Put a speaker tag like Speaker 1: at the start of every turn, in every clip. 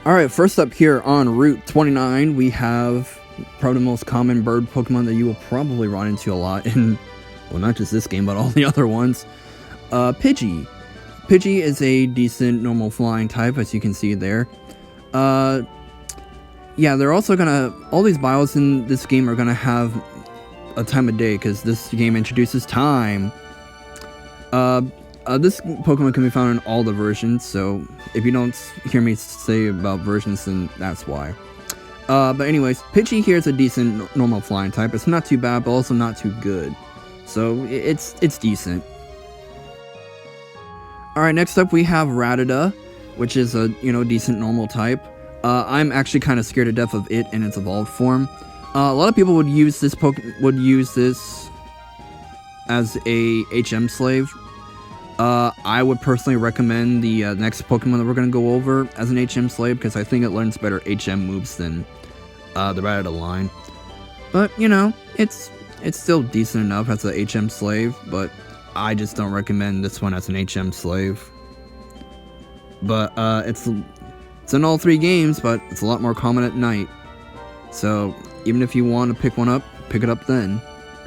Speaker 1: Alright, first up here on Route 29, we have probably the most common bird Pokemon that you will probably run into a lot in, well, not just this game, but all the other ones. Pidgey. Pidgey is a decent normal flying type, as you can see there. Yeah, they're also gonna, all these bios in this game are gonna have a time of day, because this game introduces time. This Pokemon can be found in all the versions, so if you don't hear me say about versions, then that's why. But anyways, Pidgey here is a decent normal flying type. It's not too bad, but also not too good. So it's decent. Alright, next up we have Rattata, which is a, decent normal type. I'm actually kind of scared to death of it in its evolved form. A lot of people would use this as a HM slave. I would personally recommend the next Pokemon that we're going to go over as an HM slave, because I think it learns better HM moves than the Rattata line. But, it's still decent enough as a HM slave, but I just don't recommend this one as an HM slave. But it's in all three games, but it's a lot more common at night. So even if you want to pick one up, pick it up then,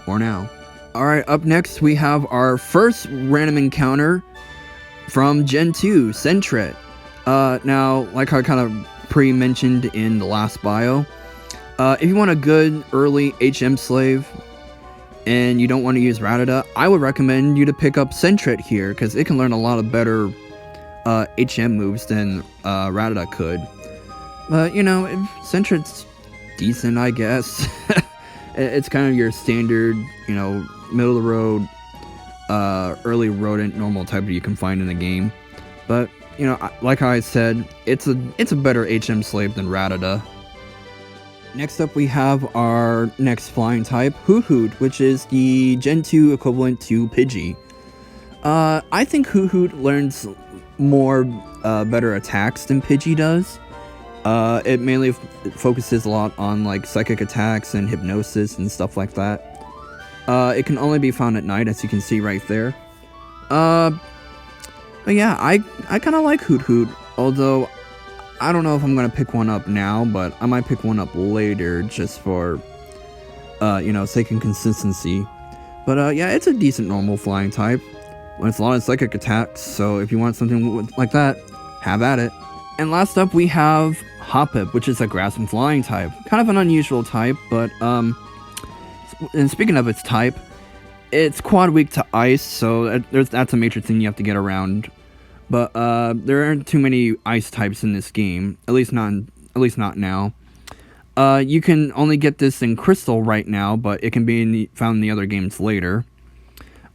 Speaker 1: or now. Alright, up next we have our first random encounter from Gen 2, Sentret. Now, like I kind of pre-mentioned in the last bio, if you want a good early HM slave and you don't want to use Rattata, I would recommend you to pick up Sentret here, because it can learn a lot of better HM moves than Rattata could. But, Sentret's decent, I guess. It's kind of your standard, middle of the road, early rodent normal type that you can find in the game. But, like I said, it's a better HM slave than Rattata. Next up we have our next flying type, Hoothoot, which is the Gen 2 equivalent to Pidgey. I think Hoothoot learns more better attacks than Pidgey does. It mainly focuses a lot on like psychic attacks and hypnosis and stuff like that. It can only be found at night, as you can see right there. But yeah, I kind of like Hoothoot, although I don't know if I'm gonna pick one up now, but I might pick one up later just for sake of consistency. But yeah, it's a decent normal flying type when it's a lot of psychic attacks, so if you want something like that, have at it. And last up we have Hoppip, which is a grass and flying type. Kind of an unusual type, but and speaking of its type, it's quad weak to ice, so that's a major thing you have to get around. But there aren't too many ice types in this game, at least not now. You can only get this in Crystal right now, but it can be found in the other games later.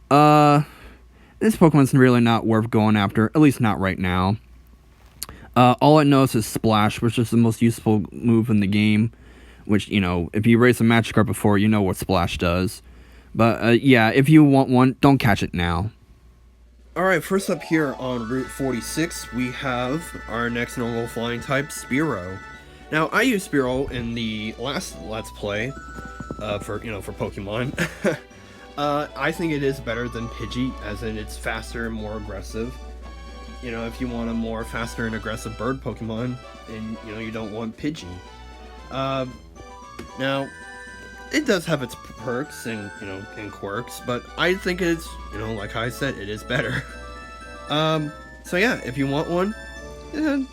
Speaker 1: This Pokemon's really not worth going after, at least not right now. All it knows is Splash, which is the most useful move in the game. Which, if you raise a Magikarp before, you know what Splash does. But, yeah, if you want one, don't catch it now. Alright, first up here on Route 46, we have our next normal flying type, Spearow. Now, I used Spearow in the last Let's Play, for Pokemon. I think it is better than Pidgey, as in it's faster and more aggressive. If you want a more faster and aggressive bird Pokemon, and, you don't want Pidgey. Now, it does have its perks and, and quirks, but I think it's, like I said, it is better. So yeah, if you want one, then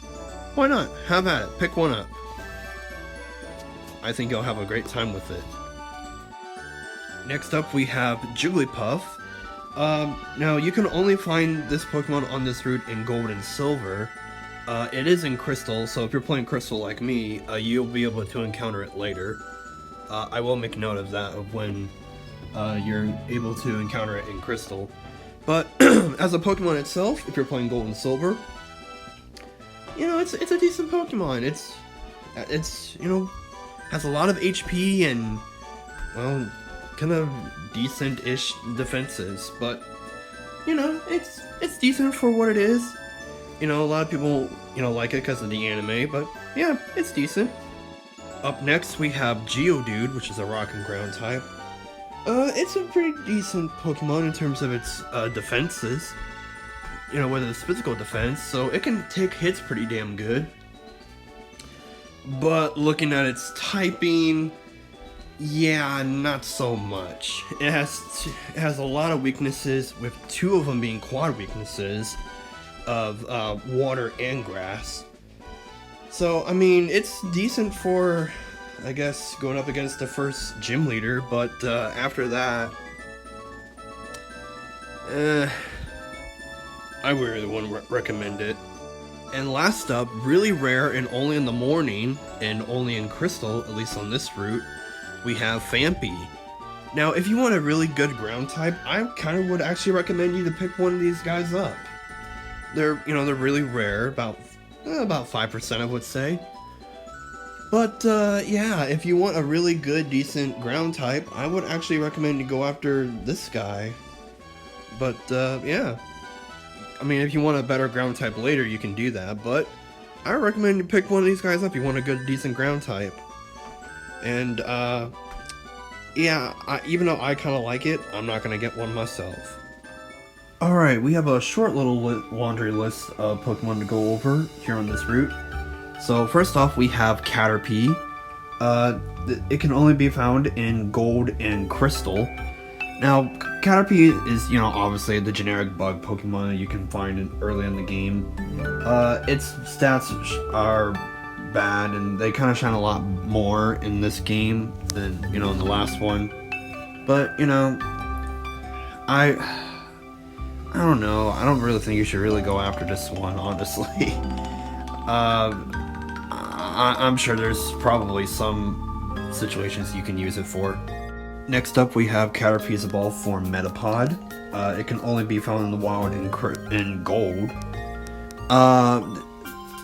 Speaker 1: why not? Have at it. Pick one up. I think you'll have a great time with it. Next up, we have Jigglypuff. Now, you can only find this Pokemon on this route in Gold and Silver. It is in Crystal, so if you're playing Crystal like me, you'll be able to encounter it later. I will make note of that, of when you're able to encounter it in Crystal. But, as a Pokemon itself, if you're playing Gold and Silver, it's a decent Pokemon. It's has a lot of HP and, well, kind of decent-ish defenses, but, it's decent for what it is. A lot of people, like it because of the anime, but yeah, it's decent. Up next, we have Geodude, which is a rock and ground type. It's a pretty decent Pokemon in terms of its defenses. Whether it's physical defense, so it can take hits pretty damn good.
Speaker 2: but looking at its typing, yeah, not so much. It has a lot of weaknesses, with 2 of them being quad weaknesses of water and grass. So, I mean, it's decent for, I guess, going up against the first gym leader, but after that, I really wouldn't recommend it. And last up, really rare and only in the morning, and only in Crystal, at least on this route, we have Phanpy. Now, if you want a really good ground type, I kind of would actually recommend you to pick one of these guys up. They're really rare, about 5% I would say. But yeah, if you want a really good, decent ground type, I would actually recommend you go after this guy. But yeah, I mean, if you want a better ground type later, you can do that. But I recommend you pick one of these guys up. You want a good, decent ground type. And yeah, even though I kind of like it, I'm not gonna get one myself. Alright, we have a short little laundry list of Pokemon to go over here on this route. So first off, we have Caterpie. It can only be found in Gold and Crystal. Now, Caterpie is, obviously the generic bug Pokemon that you can find early in the game. Its stats are bad, and they kind of shine a lot more in this game than, in the last one. But, I don't know. I don't really think you should really go after this one, honestly. I'm sure there's probably some situations you can use it for. Next up, we have Caterpie's evolved form Metapod. It can only be found in the wild in Gold.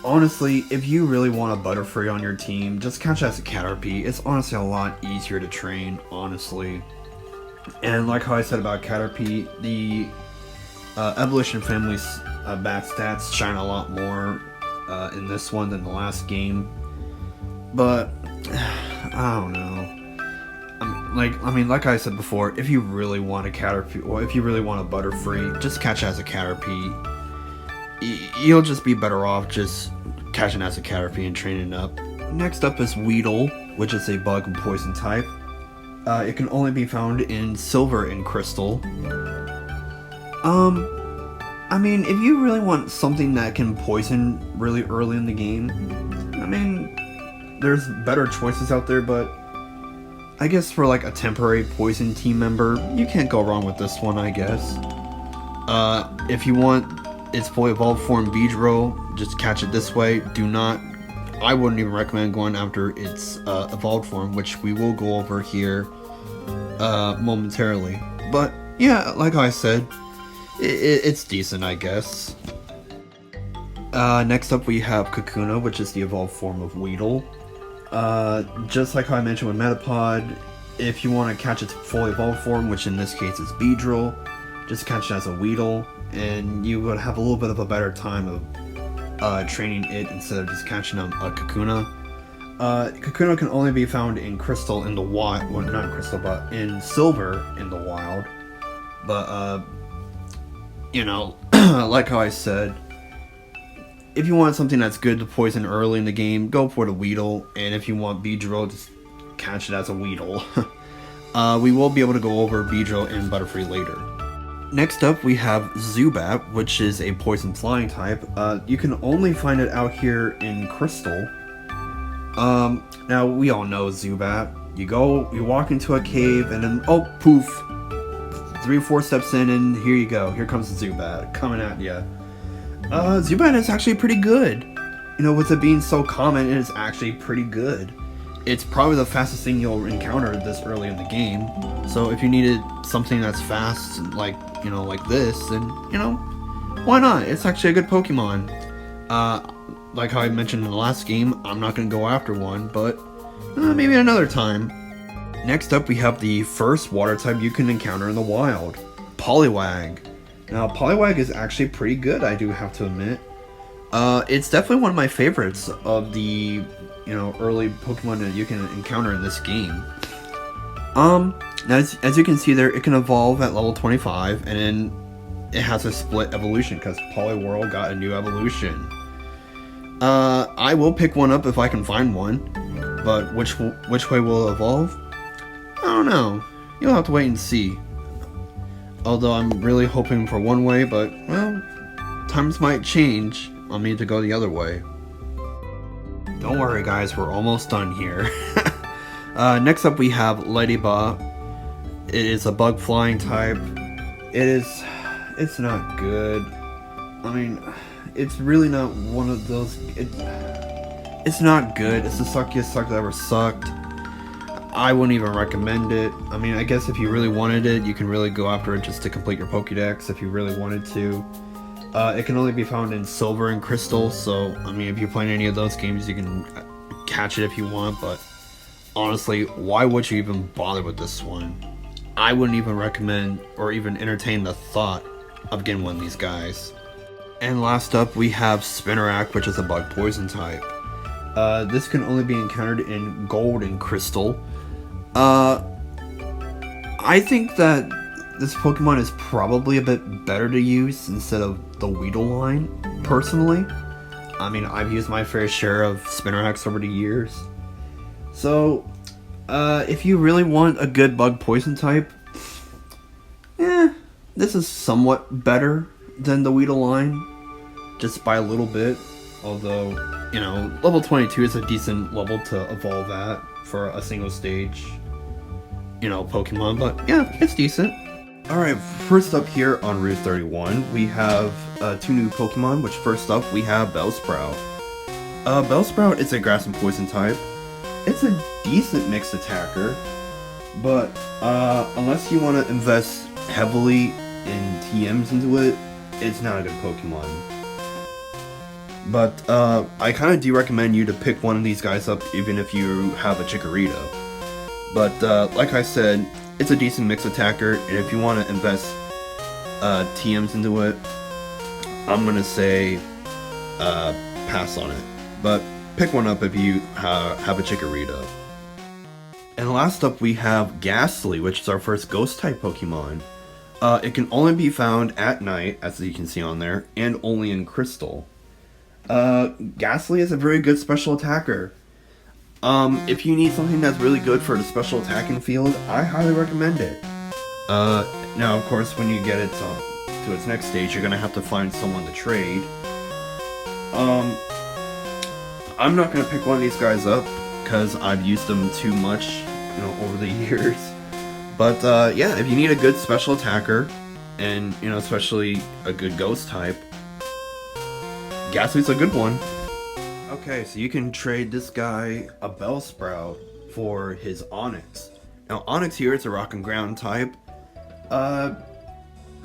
Speaker 2: Honestly, if you really want a Butterfree on your team, just catch as a Caterpie. It's honestly a lot easier to train, honestly. And like how I said about Caterpie, the Evolution Family's back stats shine a lot more in this one than the last game. But I don't know. Like I said before, if you really want a Caterpie, or if you really want a Butterfree, just catch as a Caterpie. You'll just be better off just catching as a Caterpie and training up. Next up is Weedle, which is a bug and poison type. It can only be found in Silver and Crystal. I mean, if you really want something that can poison really early in the game, I mean, there's better choices out there, but I guess for like a temporary poison team member, you can't go wrong with this one, I guess. If you want its fully evolved form Beedrill, just catch it this way. I wouldn't even recommend going after its evolved form, which we will go over here momentarily. But yeah, like I said, it's decent, I guess. Next up we have Kakuna, which is the evolved form of Weedle. Just like how I mentioned with Metapod, if you want to catch its fully evolved form, which in this case is Beedrill, just catch it as a Weedle, and you would have a little bit of a better time of training it instead of just catching a Kakuna. Kakuna can only be found in Crystal in the wild, well, not Crystal, but in Silver in the wild. But like how I said, if you want something that's good to poison early in the game, go for the Weedle, and if you want Beedrill, just catch it as a Weedle. We will be able to go over Beedrill and Butterfree later. Next up, we have Zubat, which is a poison flying type. You can only find it out here in Crystal. Now, we all know Zubat. You walk into a cave, and then, oh, poof. 3 or 4 steps in, and here you go. Here comes Zubat, coming at ya. Zubat is actually pretty good. With it being so common, it is actually pretty good. It's probably the fastest thing you'll encounter this early in the game. So if you needed something that's fast, like this, then, why not? It's actually a good Pokemon. Like how I mentioned in the last game, I'm not going to go after one, but maybe another time. Next up, we have the first water type you can encounter in the wild, Poliwag. Now, Poliwag is actually pretty good, I do have to admit. It's definitely one of my favorites of the, early Pokemon that you can encounter in this game. As you can see there, it can evolve at level 25, and then it has a split evolution, because Poliwhirl got a new evolution. I will pick one up if I can find one, but which way will it evolve? I don't know. You'll have to wait and see. Although I'm really hoping for one way, but, well, times might change on me to go the other way. Don't worry guys, we're almost done here. Next up we have Ledyba. It is a bug flying type. It's not good. I mean, it's really not one of those, it's not good. It's the suckiest suck that ever sucked. I wouldn't even recommend it. I mean, I guess if you really wanted it, you can really go after it just to complete your Pokédex if you really wanted to. It can only be found in Silver and Crystal, so, I mean, if you're playing any of those games, you can catch it if you want, but honestly, why would you even bother with this one? I wouldn't even recommend or even entertain the thought of getting one of these guys. And last up, we have Spinarak, which is a bug poison type. This can only be encountered in Gold and Crystal. I think that this Pokemon is probably a bit better to use instead of the Weedle line, personally. I mean, I've used my fair share of Spinaraks over the years. So, if you really want a good bug poison type, this is somewhat better than the Weedle line, just by a little bit. Although, you know, level 22 is a decent level to evolve at for a single stage, you know, Pokemon, but yeah, it's decent. Alright, first up here on Route 31, we have 2 new Pokemon, which first up we have Bellsprout. Bellsprout is a grass and poison type. It's a decent mixed attacker, but unless you want to invest heavily in TMs into it, it's not a good Pokemon. But I kind of do recommend you to pick one of these guys up even if you have a Chikorita. But like I said, it's a decent mixed attacker, and if you want to invest TMs into it, I'm going to say pass on it. But pick one up if you have a Chikorita. And last up we have Gastly, which is our first Ghost-type Pokemon. It can only be found at night, as you can see on there, and only in Crystal. Gastly is a very good special attacker. If you need something that's really good for the special attacking field, I highly recommend it. Now, of course, when you get it to its next stage, you're gonna have to find someone to trade. I'm not gonna pick one of these guys up, because I've used them too much, you know, over the years. But, yeah, if you need a good special attacker, and, you know, especially a good ghost type, Gastly's a good one. Okay, so you can trade this guy a Bellsprout for his Onix. Now, Onix here is a rock and ground type.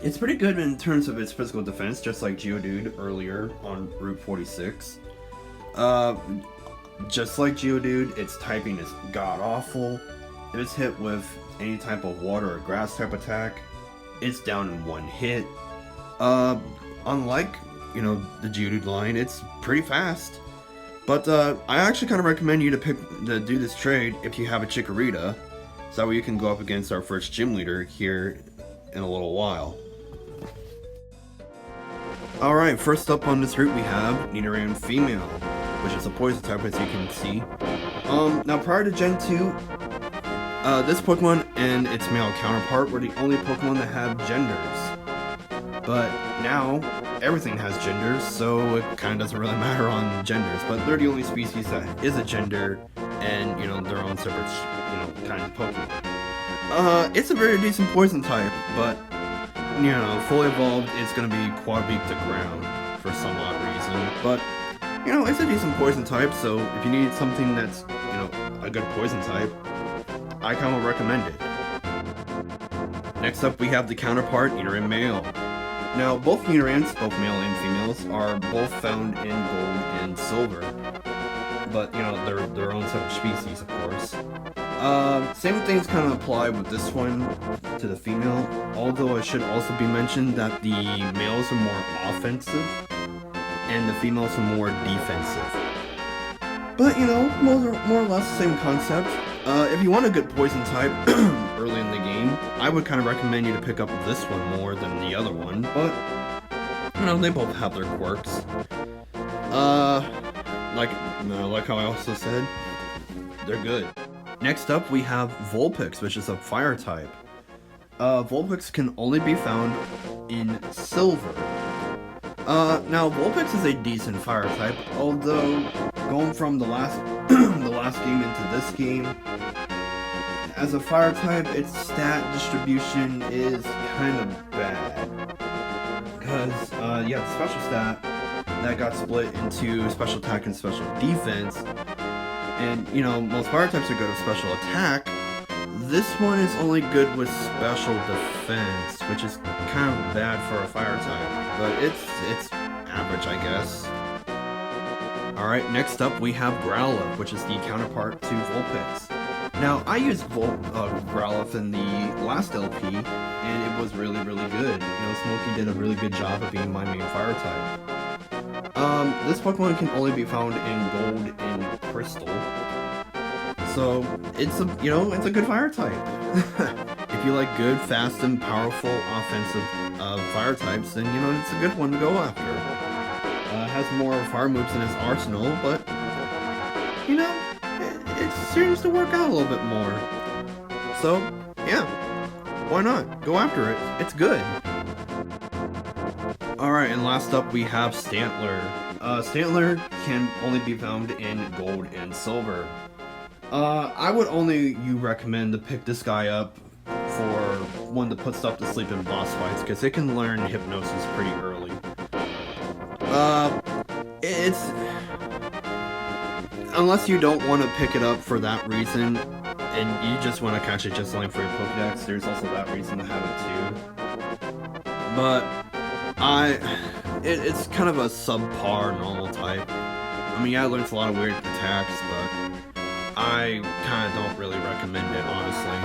Speaker 2: It's pretty good in terms of its physical defense, just like Geodude earlier on Route 46. Just like Geodude, its typing is god-awful. If it's hit with any type of water or grass type attack, it's down in one hit. Unlike, you know, the Geodude line, it's pretty fast. But I actually kind of recommend you to do this trade if you have a Chikorita, so that way you can go up against our first gym leader here in a little while. Alright, first up on this route we have Nidoran Female, which is a poison type, as you can see. Now prior to Gen 2, this Pokemon and its male counterpart were the only Pokemon that had genders. But now, everything has genders, so it kind of doesn't really matter on genders. But they're the only species that is a gender, and, you know, their own separate, you know, kind of Pokemon. It's a very decent poison type, but, you know, fully evolved, it's going to be quad beak to ground for some odd reason. But, you know, it's a decent poison type, so if you need something that's, you know, a good poison type, I kind of recommend it. Next up, we have the counterpart, Nidoran Male. Now, both Nidorans, both male and females, are both found in Gold and Silver. But, you know, they're their own separate species, of course. Same things kind of apply with this one to the female, although it should also be mentioned that the males are more offensive, and the females are more defensive. But, you know, more or less the same concept. If you want a good poison type early in the game, I would kind of recommend you to pick up this one more than the other one, but, you know, they both have their quirks. like how I also said, they're good. Next up, we have Vulpix, which is a fire type. Vulpix can only be found in Silver. Now Vulpix is a decent fire type, although going from the last the last game into this game, as a fire type, its stat distribution is kind of bad. Because you have the special stat that got split into special attack and special defense, and you know most fire types are good with special attack. This one is only good with special defense, which is kind of bad for a fire type, but it's average, I guess. Alright, next up we have Growlithe, which is the counterpart to Vulpix. Now, I used Growlithe in the last LP, and it was really, really good. You know, Smokey did a really good job of being my main fire type. This Pokemon can only be found in Gold and Crystal. So it's a good fire type. If you like good, fast, and powerful offensive fire types, then you know it's a good one to go after. Has more fire moves in its arsenal, but you know it seems to work out a little bit more. So yeah, why not? Go after it. It's good. All right, and last up we have Stantler. Stantler can only be found in Gold and Silver. I would only recommend to pick this guy up for one to put stuff to sleep in boss fights, because it can learn Hypnosis pretty early. It's... Unless you don't want to pick it up for that reason, and you just want to catch it just only for your Pokédex, there's also that reason to have it too. But, it's kind of a subpar normal type. I mean, yeah, it learns a lot of weird attacks, but I kind of don't really recommend it, honestly.